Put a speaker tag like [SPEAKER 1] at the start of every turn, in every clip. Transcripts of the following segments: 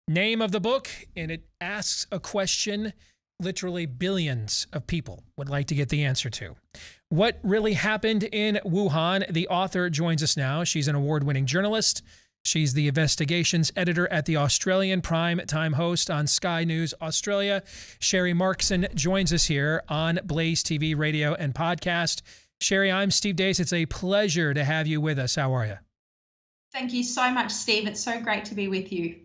[SPEAKER 1] name of the book, and it asks a question literally billions of people would like to get the answer to. What really happened in Wuhan? The author joins us now. She's an award-winning journalist. She's the investigations editor at the Australian prime time host on Sky News Australia. Sharri Markson joins us here on Blaze TV radio and podcast. Sharri, I'm Steve Deace. It's a pleasure to have you with us. How are you?
[SPEAKER 2] Thank you so much, Steve. It's so great to be with you.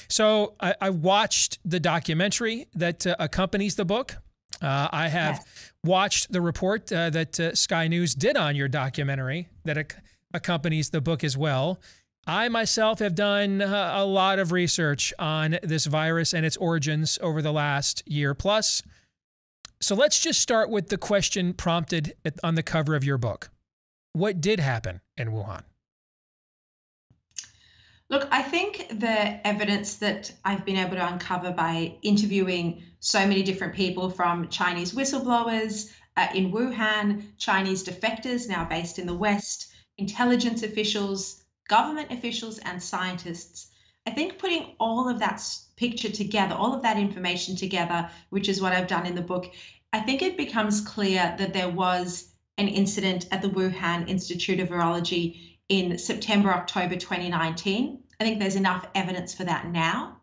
[SPEAKER 1] So I watched the documentary that accompanies the book. I have watched the report that Sky News did on your documentary that accompanies the book as well. I myself have done a lot of research on this virus and its origins over the last year plus. So let's just start with the question prompted on the cover of your book. What did happen in Wuhan?
[SPEAKER 2] Look, I think the evidence that I've been able to uncover by interviewing so many different people, from Chinese whistleblowers in Wuhan, Chinese defectors now based in the West, intelligence officials, government officials, and scientists, I think putting all of that picture together, all of that information together, which is what I've done in the book, I think it becomes clear that there was an incident at the Wuhan Institute of Virology in September, October 2019. I think there's enough evidence for that now.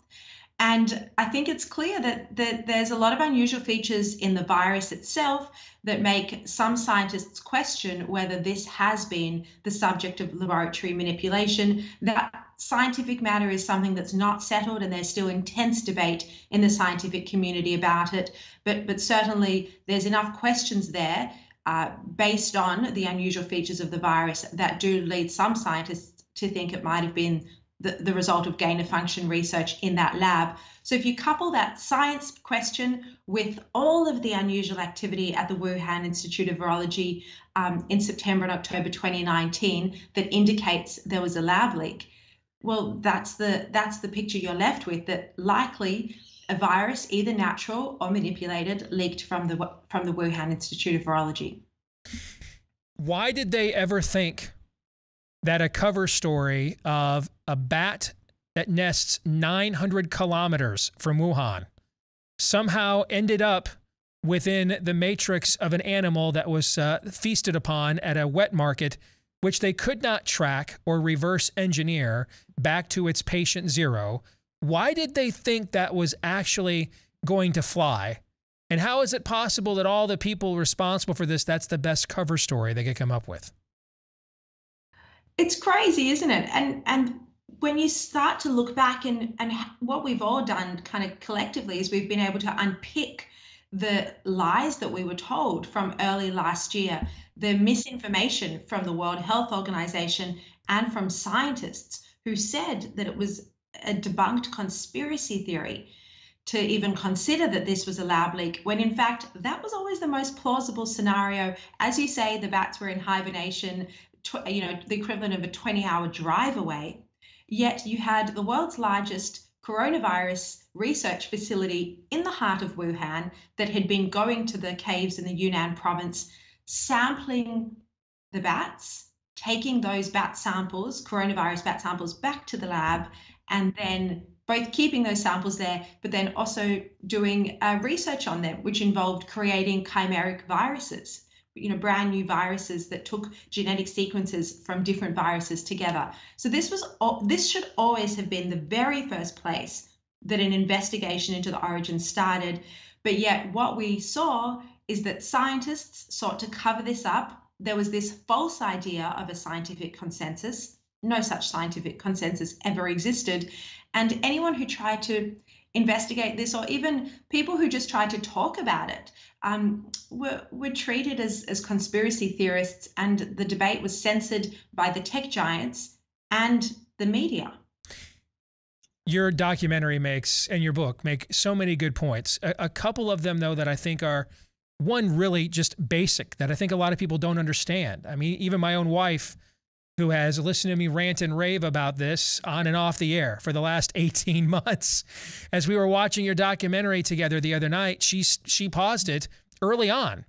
[SPEAKER 2] And I think it's clear that there's a lot of unusual features in the virus itself that make some scientists question whether this has been the subject of laboratory manipulation. That scientific matter is something that's not settled, and there's still intense debate in the scientific community about it. But certainly there's enough questions there based on the unusual features of the virus that do lead some scientists to think it might have been the result of gain-of-function research in that lab. So if you couple that science question with all of the unusual activity at the Wuhan Institute of Virology in September and October 2019 that indicates there was a lab leak, well, that's the picture you're left with, that likely a virus, either natural or manipulated, leaked from the Wuhan Institute of Virology.
[SPEAKER 1] Why did they ever think that a cover story of a bat that nests 900 kilometers from Wuhan somehow ended up within the matrix of an animal that was feasted upon at a wet market, which they could not track or reverse engineer back to its patient zero? Why did they think that was actually going to fly? And how is it possible that all the people responsible for this, that's the best cover story they could come up with?
[SPEAKER 2] It's crazy, isn't it? And when you start to look back, and what we've all done kind of collectively is we've been able to unpick the lies that we were told from early last year, the misinformation from the World Health Organization and from scientists who said that it was a debunked conspiracy theory to even consider that this was a lab leak, when in fact that was always the most plausible scenario. As you say, the bats were in hibernation, the equivalent of a 20-hour drive away, yet you had the world's largest coronavirus research facility in the heart of Wuhan that had been going to the caves in the Yunnan province, sampling the bats, taking those bat samples, coronavirus bat samples, back to the lab, and then both keeping those samples there, but then also doing research on them, which involved creating chimeric viruses, brand new viruses that took genetic sequences from different viruses together. So this should always have been the very first place that an investigation into the origin started. But yet what we saw is that scientists sought to cover this up. There was this false idea of a scientific consensus. No such scientific consensus ever existed. And anyone who tried to investigate this, or even people who just tried to talk about it, were treated as conspiracy theorists, and the debate was censored by the tech giants and the media.
[SPEAKER 1] Your documentary and your book make so many good points. A couple of them, though, that I think are, one, really just basic, that I think a lot of people don't understand. I mean, even my own wife, who has listened to me rant and rave about this on and off the air for the last 18 months. As we were watching your documentary together the other night, she paused it early on,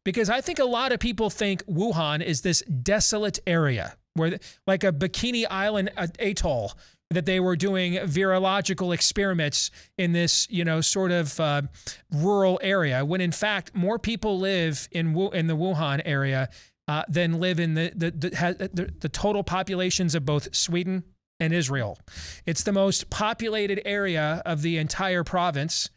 [SPEAKER 1] because I think a lot of people think Wuhan is this desolate area where, like a Bikini Island atoll, that they were doing virological experiments in this, sort of rural area, when in fact more people live in the Wuhan area than live in the total populations of both Sweden and Israel. It's the most populated area of the entire province.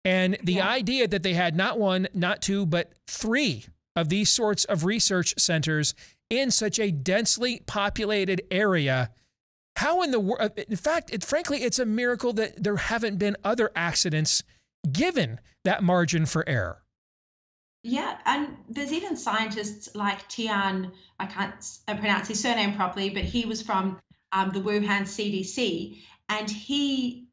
[SPEAKER 1] And the idea that they had not one, not two, but three of these sorts of research centers in such a densely populated area. How in the world? In fact, frankly, it's a miracle that there haven't been other accidents given that margin for error.
[SPEAKER 2] Yeah, and there's even scientists like Tian, I can't pronounce his surname properly, but he was from the Wuhan CDC, and he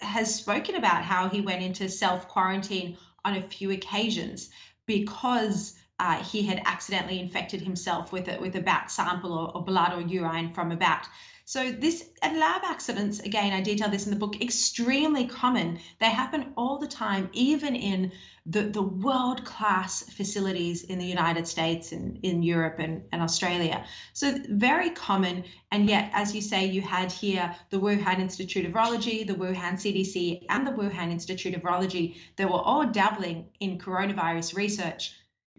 [SPEAKER 2] has spoken about how he went into self-quarantine on a few occasions because he had accidentally infected himself with a bat sample or blood or urine from a bat. So this and lab accidents, again, I detail this in the book, extremely common. They happen all the time, even in the world-class facilities in the United States and in Europe and Australia. So very common. And yet, as you say, you had here the Wuhan Institute of Virology, the Wuhan CDC, and the Wuhan Institute of Virology that were all dabbling in coronavirus research.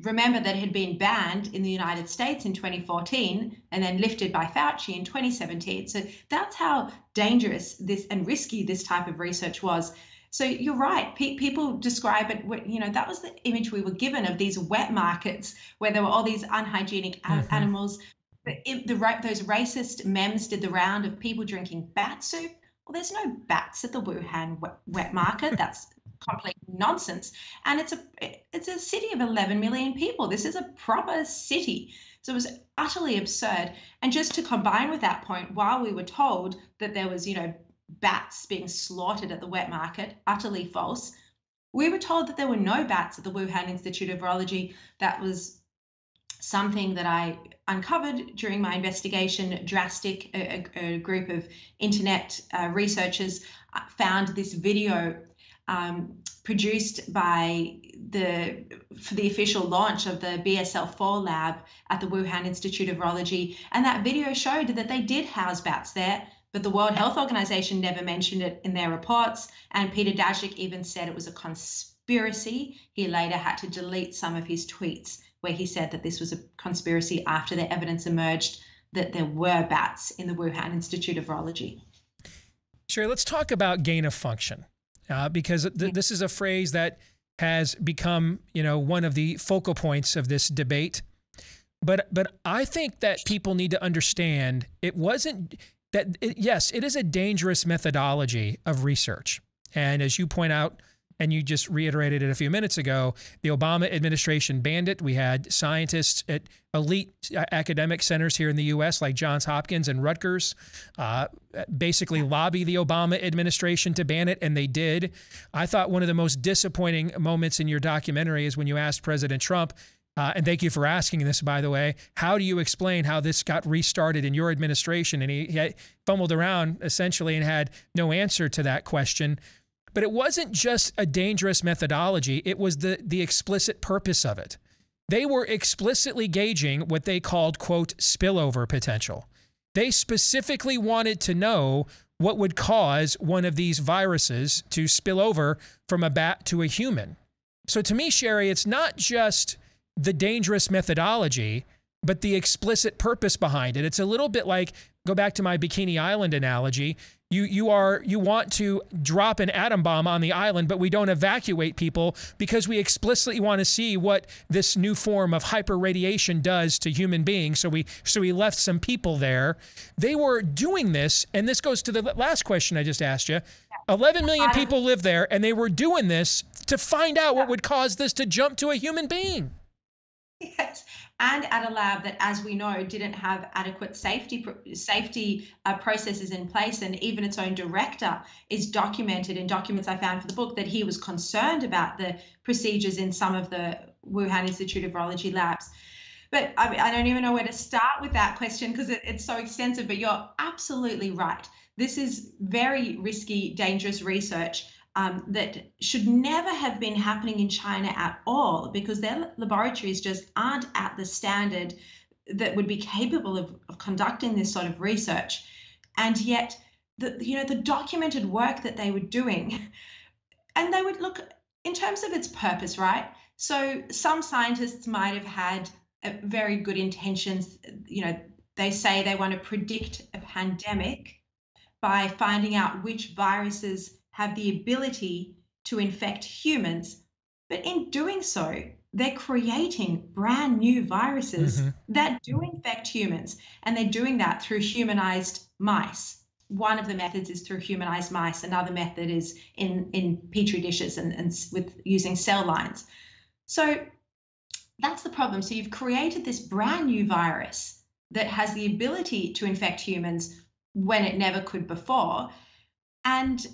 [SPEAKER 2] Remember that it had been banned in the United States in 2014 and then lifted by Fauci in 2017. So that's how dangerous this and risky this type of research was. So you're right. People describe it, that was the image we were given of these wet markets where there were all these unhygienic animals. Those racist memes did the round of people drinking bat soup. Well, there's no bats at the Wuhan wet market. That's complete nonsense. And it's a city of 11 million people. This is a proper city. So it was utterly absurd. And just to combine with that point, while we were told that there was, bats being slaughtered at the wet market, utterly false, we were told that there were no bats at the Wuhan Institute of Virology. That was something that I uncovered during my investigation. Drastic, a group of internet researchers found this video produced by for the official launch of the BSL-4 lab at the Wuhan Institute of Virology. And that video showed that they did house bats there, but the World Health Organization never mentioned it in their reports. And Peter Daszak even said it was a conspiracy. He later had to delete some of his tweets where he said that this was a conspiracy after the evidence emerged that there were bats in the Wuhan Institute of Virology.
[SPEAKER 1] Sherri, let's talk about gain of function. Because this is a phrase that has become, one of the focal points of this debate. But I think that people need to understand it wasn't that, yes, it is a dangerous methodology of research. And as you point out, and you just reiterated it a few minutes ago, the Obama administration banned it. We had scientists at elite academic centers here in the U.S. like Johns Hopkins and Rutgers basically lobby the Obama administration to ban it, and they did. I thought one of the most disappointing moments in your documentary is when you asked President Trump, and thank you for asking this, by the way, how do you explain how this got restarted in your administration? And he fumbled around essentially and had no answer to that question. But it wasn't just a dangerous methodology. It was the explicit purpose of it. They were explicitly gauging what they called, quote, spillover potential. They specifically wanted to know what would cause one of these viruses to spill over from a bat to a human. So to me, Sherri, it's not just the dangerous methodology, but the explicit purpose behind it. It's a little bit like, go back to my Bikini Island analogy. You want to drop an atom bomb on the island, but we don't evacuate people because we explicitly want to see what this new form of hyperradiation does to human beings. So we left some people there. They were doing this, and this goes to the last question I just asked you. 11 million people live there, and they were doing this to find out what would cause this to jump to a human being.
[SPEAKER 2] Yes, and at a lab that, as we know, didn't have adequate safety processes in place, and even its own director is documented in documents I found for the book that he was concerned about the procedures in some of the Wuhan Institute of Virology labs. But I don't even know where to start with that question because it's so extensive, but you're absolutely right. This is very risky, dangerous research. That should never have been happening in China at all because their laboratories just aren't at the standard that would be capable of conducting this sort of research. And yet the documented work that they were doing. And they would look in terms of its purpose, right? So some scientists might have had very good intentions. They say they want to predict a pandemic by finding out which viruses have the ability to infect humans. But in doing so, they're creating brand new viruses that do infect humans. And they're doing that through humanized mice. One of the methods is through humanized mice. Another method is in petri dishes and with using cell lines. So that's the problem. So you've created this brand new virus that has the ability to infect humans when it never could before. And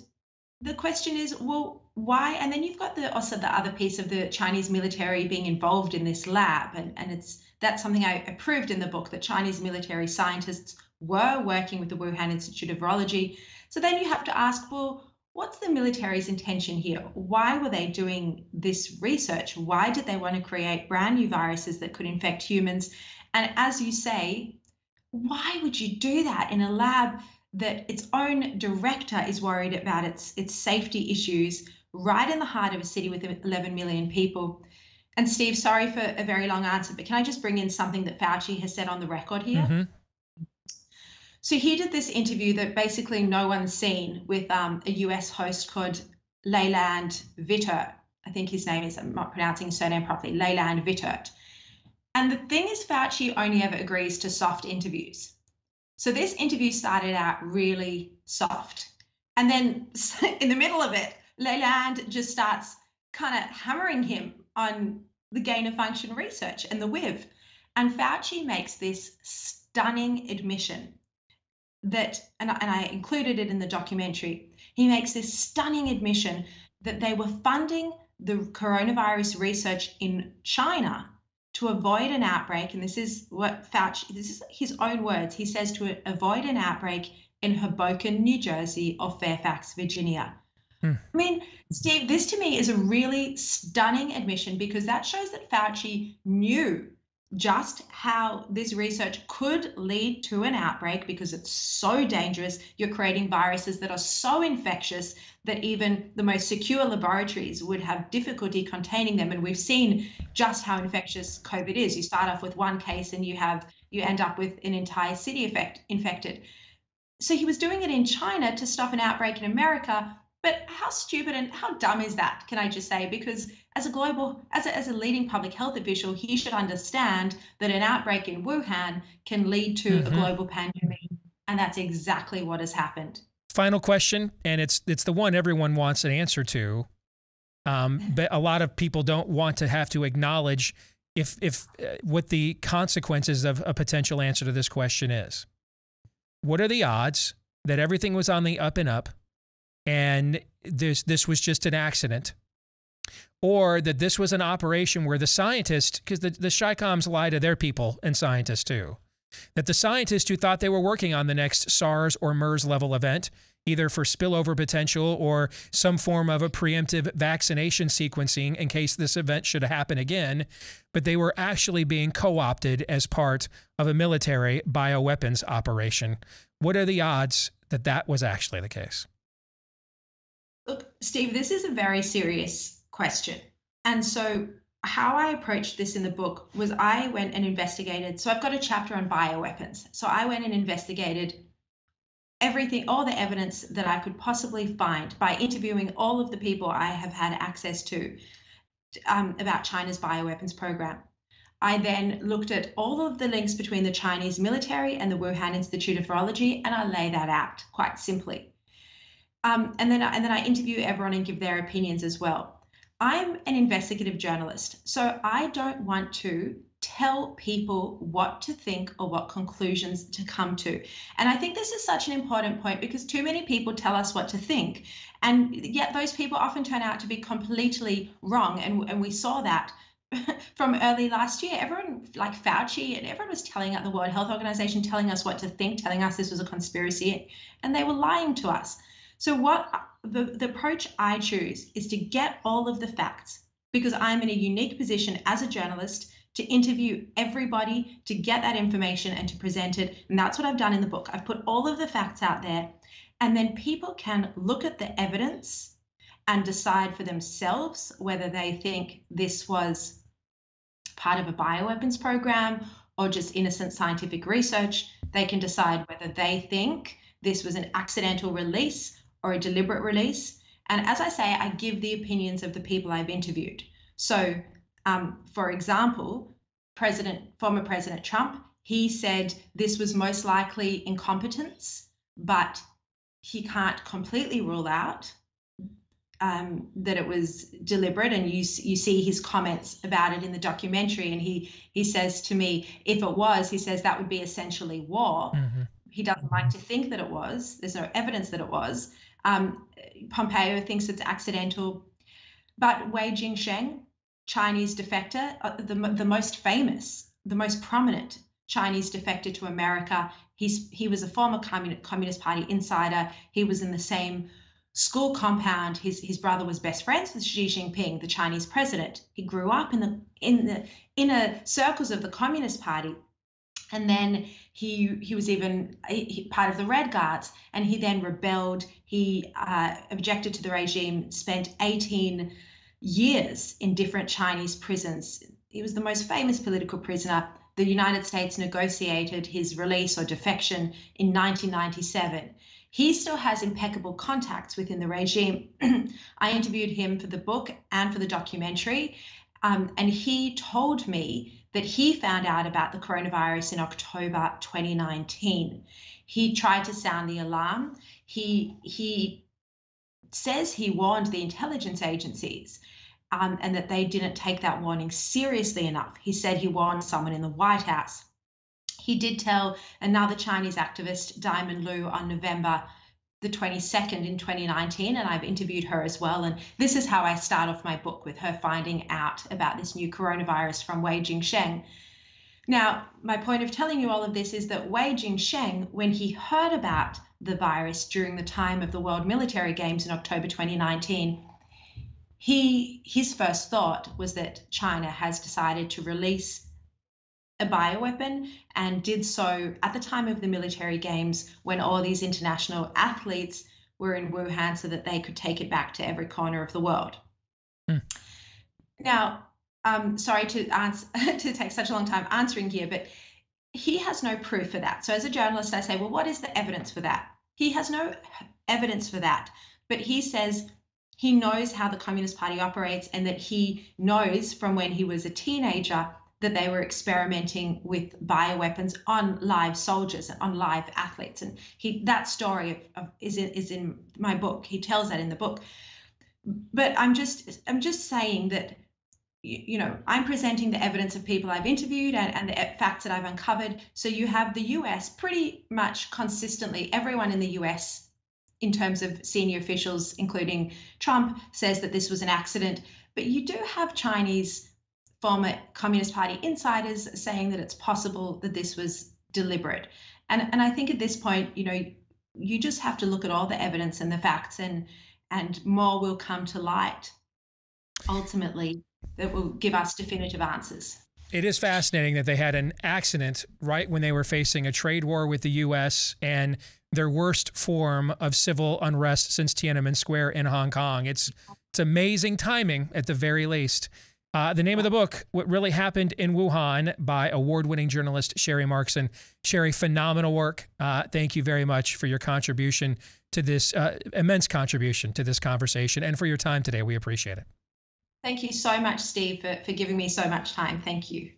[SPEAKER 2] the question is, well, why? And then you've got also the other piece of the Chinese military being involved in this lab. And that's something I approved in the book, that Chinese military scientists were working with the Wuhan Institute of Virology. So then you have to ask, well, what's the military's intention here? Why were they doing this research? Why did they want to create brand new viruses that could infect humans? And as you say, why would you do that in a lab that its own director is worried about its safety issues, right in the heart of a city with 11 million people? And Steve, sorry for a very long answer, but can I just bring in something that Fauci has said on the record here? So he did this interview that basically no one's seen with a US host called Leland Vittert. I think his name is, I'm not pronouncing his surname properly, Leland Vittert. And the thing is, Fauci only ever agrees to soft interviews. So this interview started out really soft. And then in the middle of it, Leland just starts kind of hammering him on the gain of function research and the WIV. And Fauci makes this stunning admission that, and I included it in the documentary, he makes this stunning admission that they were funding the coronavirus research in China to avoid an outbreak. And this is what Fauci, this is his own words. He says to avoid an outbreak in Hoboken, New Jersey, or Fairfax, Virginia. I mean, Steve, this to me is a really stunning admission, because that shows that Fauci knew just how this research could lead to an outbreak, because it's so dangerous. You're creating viruses that are so infectious that even the most secure laboratories would have difficulty containing them. And we've seen just how infectious COVID is. You start off with one case and you end up with an entire city infected. So he was doing it in China to stop an outbreak in America. But how stupid and how dumb is that, can I just say? Because as a leading public health official, he should understand that an outbreak in Wuhan can lead to a global pandemic. And that's exactly what has happened.
[SPEAKER 1] Final question, and it's the one everyone wants an answer to, but a lot of people don't want to have to acknowledge what the consequences of a potential answer to this question is. What are the odds that everything was on the up and up, and this was just an accident, or that this was an operation where the scientists, because the Chi-Coms lie to their people and scientists too, that the scientists who thought they were working on the next SARS or MERS level event, either for spillover potential or some form of a preemptive vaccination sequencing in case this event should happen again, but they were actually being co-opted as part of a military bioweapons operation. What are the odds that that was actually the case?
[SPEAKER 2] Look, Steve, this is a very serious question. And so how I approached this in the book was I went and investigated. So I've got a chapter on bioweapons. So I went and investigated everything, all the evidence that I could possibly find by interviewing all of the people I have had access to about China's bioweapons program. I then looked at all of the links between the Chinese military and the Wuhan Institute of Virology, and I lay that out quite simply. And then I interview everyone and give their opinions as well. I'm an investigative journalist, so I don't want to tell people what to think or what conclusions to come to. And I think this is such an important point, because too many people tell us what to think, and yet those people often turn out to be completely wrong. And we saw that from early last year. Everyone, like Fauci and everyone, was telling the World Health Organization, telling us what to think, telling us this was a conspiracy, and they were lying to us. So what the approach I choose is to get all of the facts, because I'm in a unique position as a journalist to interview everybody, to get that information and to present it. And that's what I've done in the book. I've put all of the facts out there. And then people can look at the evidence and decide for themselves whether they think this was part of a bioweapons program or just innocent scientific research. They can decide whether they think this was an accidental release or a deliberate release. And as I say, I give the opinions of the people I've interviewed. So, for example, former President Trump, he said this was most likely incompetence, but he can't completely rule out that it was deliberate. And you see his comments about it in the documentary. And he says to me, if it was, he says that would be essentially war. Mm-hmm. He doesn't like to think that it was. There's no evidence that it was. Pompeo thinks it's accidental. But Wei Jingsheng, Chinese defector, the most famous, the most prominent Chinese defector to America. He was a former Communist Party insider. He was in the same school compound. His brother was best friends with Xi Jinping, the Chinese president. He grew up in the inner circles of the Communist Party. And then he was even part of the Red Guards, and he then rebelled. He objected to the regime, spent 18 years in different Chinese prisons. He was the most famous political prisoner. The United States negotiated his release or defection in 1997. He still has impeccable contacts within the regime. I interviewed him for the book and for the documentary, and he told me that he found out about the coronavirus in October 2019. He tried to sound the alarm. He says he warned the intelligence agencies and that they didn't take that warning seriously enough. He said he warned someone in the White House. He did tell another Chinese activist, Diamond Lu, on November the 22nd in 2019, and I've interviewed her as well. And this is how I start off my book, with her finding out about this new coronavirus from Wei Jingsheng. Now, my point of telling you all of this is that Wei Jingsheng, when he heard about the virus during the time of the World Military Games in October 2019, his first thought was that China has decided to release a bioweapon, and did so at the time of the military games when all these international athletes were in Wuhan so that they could take it back to every corner of the world. Now, sorry to take such a long time answering here, but he has no proof for that. So as a journalist, I say, well, what is the evidence for that? He has no evidence for that, but he says he knows how the Communist Party operates, and that he knows from when he was a teenager that they were experimenting with bioweapons on live soldiers, on live athletes. And that story is in my book. He tells that in the book. But I'm just saying that, you know, I'm presenting the evidence of people I've interviewed and the facts that I've uncovered. So you have the US pretty much consistently, everyone in the US, in terms of senior officials, including Trump, says that this was an accident. But you do have Chinese former Communist Party insiders saying that it's possible that this was deliberate. And I think at this point, you know, you just have to look at all the evidence and the facts, and more will come to light ultimately that will give us definitive answers.
[SPEAKER 1] It is fascinating that they had an accident right when they were facing a trade war with the U.S. and their worst form of civil unrest since Tiananmen Square in Hong Kong. It's amazing timing at the very least. The name of the book, What Really Happened in Wuhan, by award-winning journalist Sharri Markson. Sharri, phenomenal work. Thank you very much for your contribution to this, immense contribution to this conversation, and for your time today. We appreciate it.
[SPEAKER 2] Thank you so much, Steve, for giving me so much time. Thank you.